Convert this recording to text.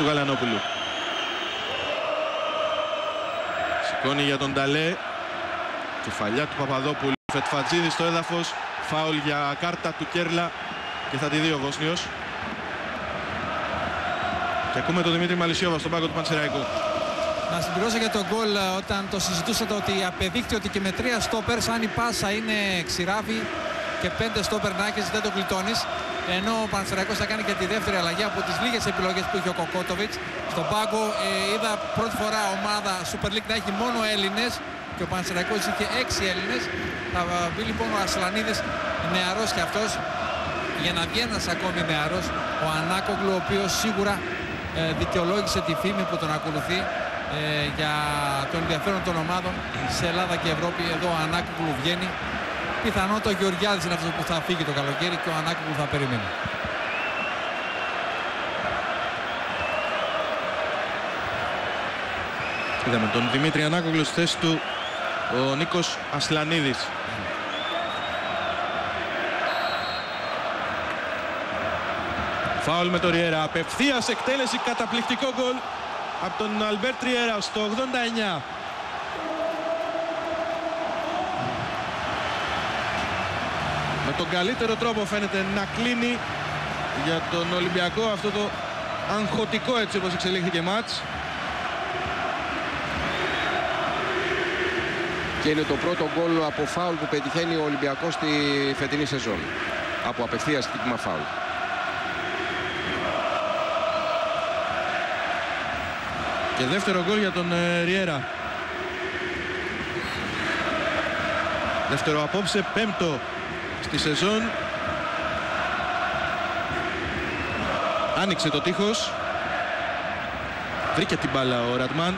του Γαλανόπουλου. Σηκώνει για τον Νταλέ. Κεφαλιά του Παπαδόπουλου. Φετφατζίδη στο έδαφος. Φάουλ για κάρτα του Κέρλα και θα τη δει ο Βόσνιος. Και ακούμε τον Δημήτρη Μαλισσιόβα στον πάγκο του Πανσεραϊκού. Να συμπληρώσω για τον γκολ όταν το συζητούσατε ότι απεδείχθη ότι και με 3 στόπερ, αν η πάσα είναι ξηράφι και 5 στόπερ νάκες δεν το γλιτώνεις. Ενώ ο Πανσεραϊκός θα κάνει και τη δεύτερη αλλαγή από τις λίγες επιλογές που είχε ο Κοκότοβιτς. Στον πάγκο είδα πρώτη φορά ομάδα Super League να έχει μόνο Έλληνες και ο Πανσεραϊκός είχε 6 Έλληνες. Θα μπει λοιπόν ο Ασλανίδης, νεαρός και αυτός, για να βγει ένας ακόμη νεαρός, ο Ανάκογλου, ο οποίος σίγουρα δικαιολόγησε τη φήμη που τον ακολουθεί για το ενδιαφέρον των ομάδων σε Ελλάδα και Ευρώπη. Εδώ ο Ανάκογλου βγαίνει. Πιθανότατα ο Γεωργιάδης είναι αυτός που θα φύγει το καλοκαίρι και ο Ανάκογλου θα περιμένει. Είδαμε τον Δημήτρη Ανάκογλου στη θέση του ο Νίκος Ασλανίδης. Φάουλ με το Ριέρα. Απευθείας εκτέλεση, καταπληκτικό γκολ από τον Αλμπέρτ Ριέρα στο 89. Με τον καλύτερο τρόπο φαίνεται να κλείνει για τον Ολυμπιακό αυτό το αγχωτικό, έτσι όπως εξελίχθηκε μάτς. Και είναι το πρώτο γκολ από φάουλ που πετυχαίνει ο Ολυμπιακός στη φετινή σεζόν. Από απευθείας χτύπημα φάουλ. Και δεύτερο γκολ για τον Ριέρα. Δεύτερο απόψε, πέμπτο στη σεζόν. Άνοιξε το τείχος. Βρήκε την μπάλα ο Ρατμάν.